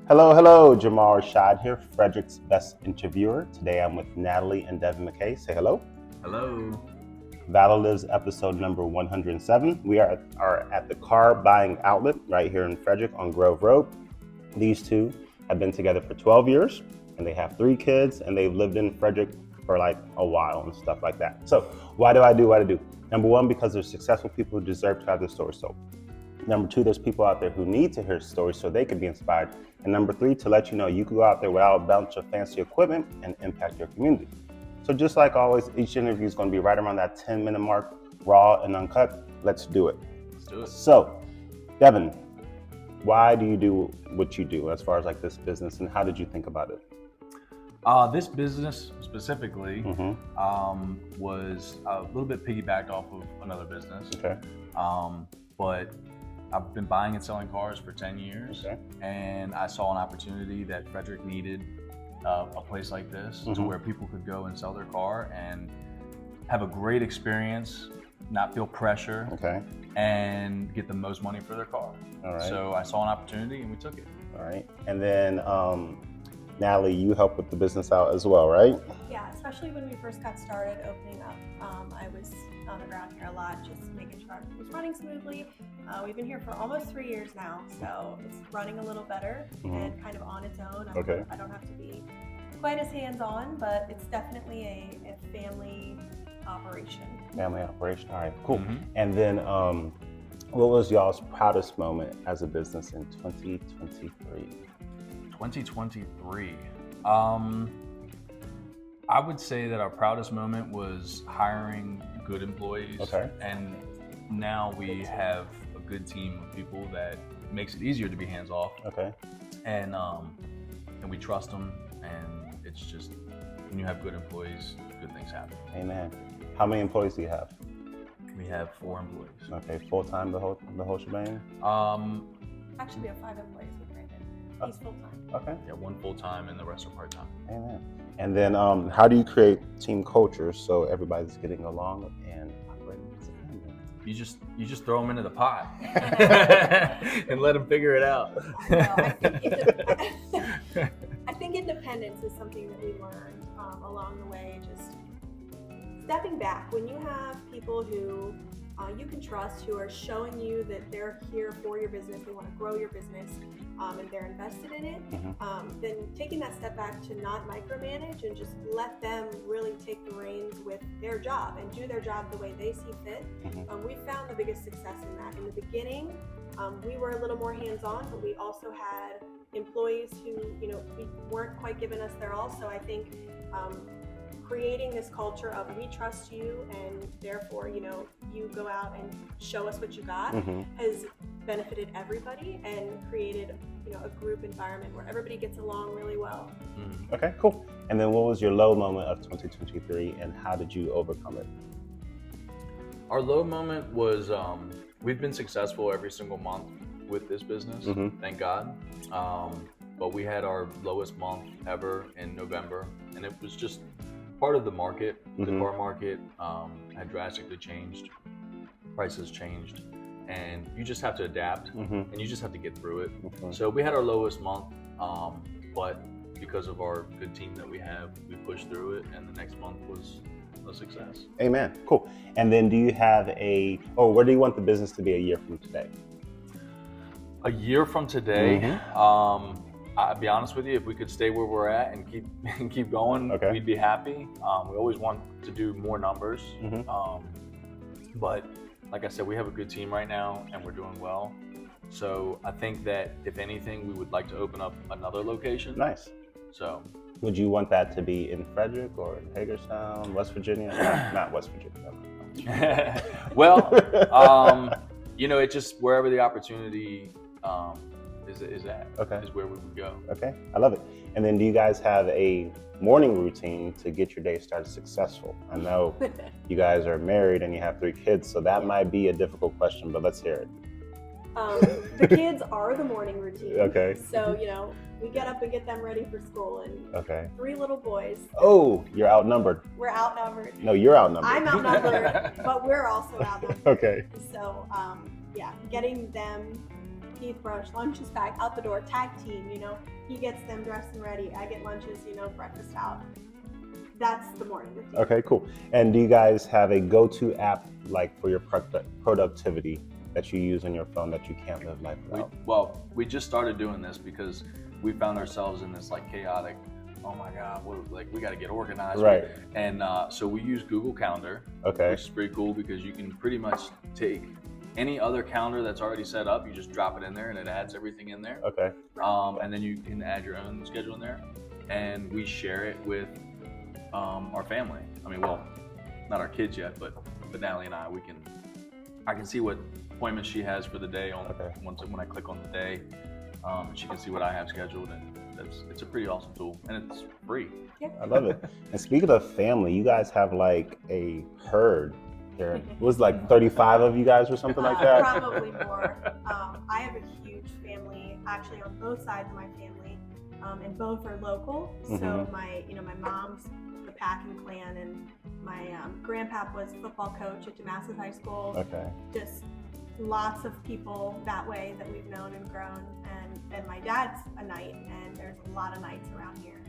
Hello, Jamal Rashad here, Fredericks' best interviewer. Today I'm with Natalie and Devin Mackey. Say hello. Hello. ValorLives episode number 107. We are at the car buying outlet right here in Frederick on Grove Road. These two have been together for 12 years and they have 3 kids and they've lived in Frederick for like a while and stuff like that. So why do I do? Number one, because there's successful people who deserve to have their stories told. Number 2, there's people out there who need to hear stories so they can be inspired. And number 3, to let you know you can go out there without a bunch of fancy equipment and impact your community. So just like always, each interview is going to be right around that 10-minute mark, raw and uncut. Let's do it. So, Devin, why do you do what you do as far as like this business, and how did you think about it? This business specifically was a little bit piggybacked off of another business. Okay. But I've been buying and selling cars for 10 years, and I saw an opportunity that Frederick needed a place like this to where people could go and sell their car and have a great experience, not feel pressure, and get the most money for their car. All right. So I saw an opportunity and we took it. All right. And then, Natalie, you help with the business out as well, right? Yeah, especially when we first got started opening up. I was on the ground here a lot, just making sure it was running smoothly. We've been here for almost 3 years now, so it's running a little better and kind of on its own. I don't have to be quite as hands-on, but it's definitely a family operation. Family operation, all right, cool. And then what was y'all's proudest moment as a business in 2023? 2023. I would say that our proudest moment was hiring good employees. And now we have a good team of people that makes it easier to be hands off. And we trust them, and it's just, when you have good employees, good things happen. Amen. How many employees do you have? We have 4 employees. Okay, full-time, the whole shebang? Actually, we have 5 employees with Brandon. He's full-time. Okay. Yeah, 1 full-time and the rest are part-time. Amen. And then how do you create team culture so everybody's getting along and operating as a family? You just throw them into the pot and let them figure it out. I think independence is something that we learned along the way. Just stepping back when you have people who you can trust, who are showing you that they're here for your business, they want to grow your business, and they're invested in it, then taking that step back to not micromanage and just let them really take the reins with their job and do their job the way they see fit. We found the biggest success in that. In the beginning, we were a little more hands-on, but we also had employees who, we weren't quite giving us their all. So I think creating this culture of we trust you and therefore, you go out and show us what you got has benefited everybody and created, a group environment where everybody gets along really well. Okay, cool. And then what was your low moment of 2023 and how did you overcome it? Our low moment was, we've been successful every single month with this business, thank God. But we had our lowest month ever in November, and it was just part of the market. The car market had drastically changed, prices changed, and you just have to adapt and you just have to get through it. So we had our lowest month, but because of our good team that we have, we pushed through it, and the next month was a success. Amen. Cool. And then do you have where do you want the business to be a year from today? A year from today, I'll be honest with you, if we could stay where we're at and keep going, we'd be happy. We always want to do more numbers. But like I said, we have a good team right now and we're doing well. So I think that if anything, we would like to open up another location. Nice. So would you want that to be in Frederick or in Hagerstown, West Virginia? Not West Virginia. Well, it just wherever the opportunity is at, is where we would go. Okay, I love it. And then do you guys have a morning routine to get your day started successful? I know you guys are married and you have 3 kids, so that might be a difficult question, but let's hear it. The kids are the morning routine. Okay. So, we get up and get them ready for school, and 3 little boys. Oh, you're outnumbered. We're outnumbered. No, you're outnumbered. I'm outnumbered, but we're also outnumbered. Okay. So, getting them toothbrush, lunch is packed, out the door, tag team, you know, he gets them dressed and ready, I get lunches, you know, breakfast out. That's the morning routine. Okay, cool. And do you guys have a go-to app like for your productivity that you use on your phone that you can't live life without? We just started doing this because we found ourselves in this like chaotic, oh my God, we got to get organized. Right. And so we use Google Calendar, okay, which is pretty cool because you can pretty much take any other calendar that's already set up, you just drop it in there and it adds everything in there. Okay. And then you can add your own schedule in there, and we share it with our family. I mean, well, not our kids yet, but Natalie and I can see what appointments she has for the day when I click on the day. She can see what I have scheduled, and it's a pretty awesome tool, and it's free. Yeah. I love it. And speaking of family, you guys have like a herd here. It was like 35 of you guys or something like that? Probably more. I have a huge family, actually on both sides of my family, and both are local. So my mom's the Packing clan, and my grandpap was football coach at Damascus High School. Okay. Just lots of people that way that we've known and grown, and my dad's a Knight, and there's a lot of Knights around here.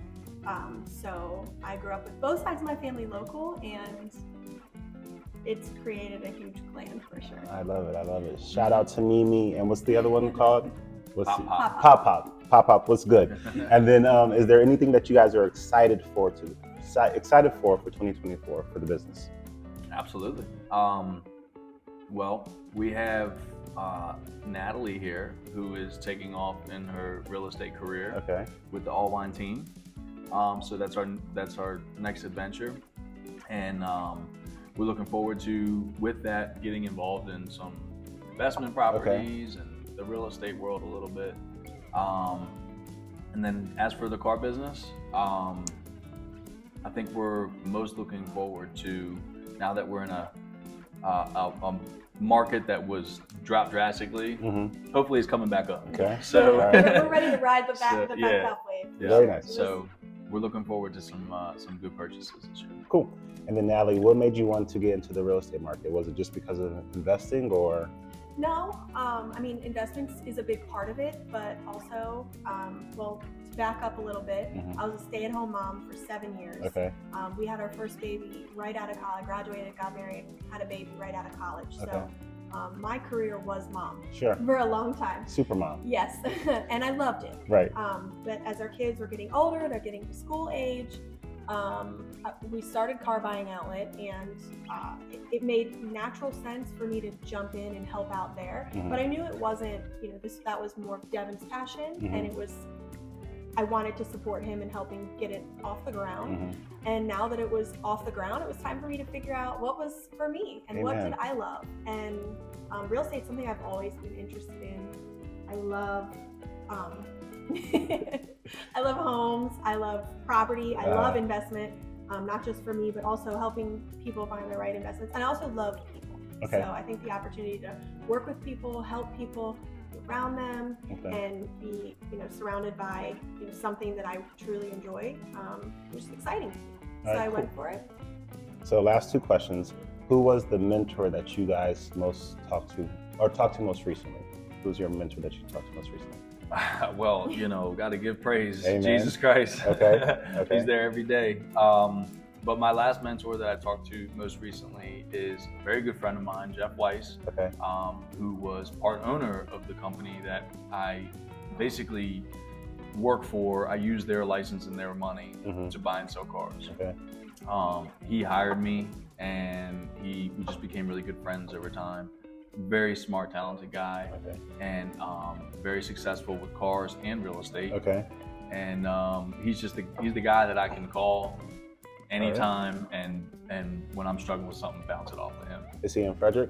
So I grew up with both sides of my family local, and it's created a huge clan for sure. I love it. I love it. Shout out to Mimi, and what's the other one called? Pop. What's good? And then, is there anything that you guys are excited for 2024 for the business? Absolutely. Well, we have Natalie here, who is taking off in her real estate career with the All Wine team. So that's our next adventure, and we're looking forward to, with that, getting involved in some investment properties and the real estate world a little bit. And then as for the car business, I think we're most looking forward to, now that we're in a market that was dropped drastically, hopefully it's coming back up. Okay. So we're ready to ride the back up wave. Yeah. Very nice. So we're looking forward to some good purchases this year. Cool. And then Natalie, what made you want to get into the real estate market? Was it just because of investing, or? No, I mean, investments is a big part of it, but also, well, to back up a little bit, I was a stay-at-home mom for 7 years. Okay. We had our first baby right out of college, graduated, got married, had a baby right out of college. So my career was mom for a long time. Super mom. Yes, and I loved it. Right. But as our kids were getting older, they're getting to school age, we started Car Buying Outlet, and it made natural sense for me to jump in and help out there. But I knew it wasn't, that was more of Devin's passion, and I wanted to support him in helping get it off the ground. And now that it was off the ground, it was time for me to figure out what was for me and what did I love. And real estate is something I've always been interested in. I love I love homes, I love property, I love investment, not just for me, but also helping people find the right investments. And I also love people. So I think the opportunity to work with people, help people, be around them, and be surrounded by something that I truly enjoy, which is exciting. So I went for it. So last two questions. Who was the mentor that you guys most talked to most recently? Who's your mentor that you talked to most recently? Well, got to give praise. Amen. Jesus Christ. Okay. He's there every day. But my last mentor that I talked to most recently is a very good friend of mine, Jeff Weiss, who was part owner of the company that I basically work for. I use their license and their money to buy and sell cars. He hired me, and we just became really good friends over time. Very smart, talented guy, and very successful with cars and real estate. And he's the guy that I can call anytime, and when I'm struggling with something, bounce it off to him. Is he in Frederick?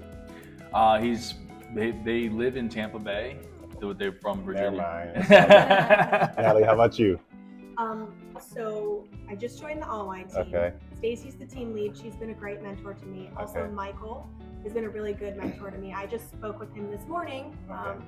They live in Tampa Bay. They're from Virginia. Never mind. Natalie, how about you? So I just joined the All Wine team. Stacy's the team lead. She's been a great mentor to me. Also, Michael has been a really good mentor to me. I just spoke with him this morning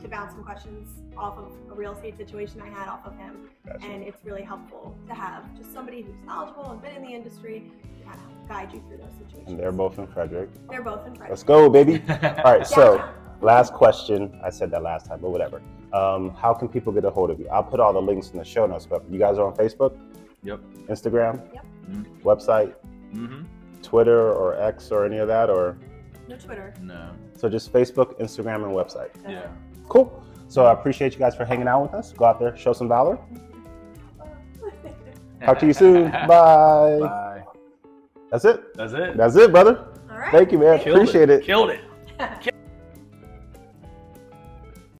to bounce some questions off of a real estate situation I had off of him. And it's really helpful to have just somebody who's knowledgeable and been in the industry to kind of guide you through those situations. And they're both in Frederick. They're both in Frederick. Let's go, baby. All right, so last question. I said that last time, but whatever. how can people get a hold of you? I'll put all the links in the show notes, but you guys are on Facebook? Yep. Instagram? Yep. Mm-hmm. Website? Mm-hmm. Twitter or X or any of that? Or No Twitter. No. so just Facebook, Instagram, and website. Yeah. Cool. So I appreciate you guys for hanging out with us. Go out there, show some valor. Talk to you soon. Bye. Bye. That's it. That's it. That's it, brother. All right. Thank you, man. Killed Appreciate it. Killed it.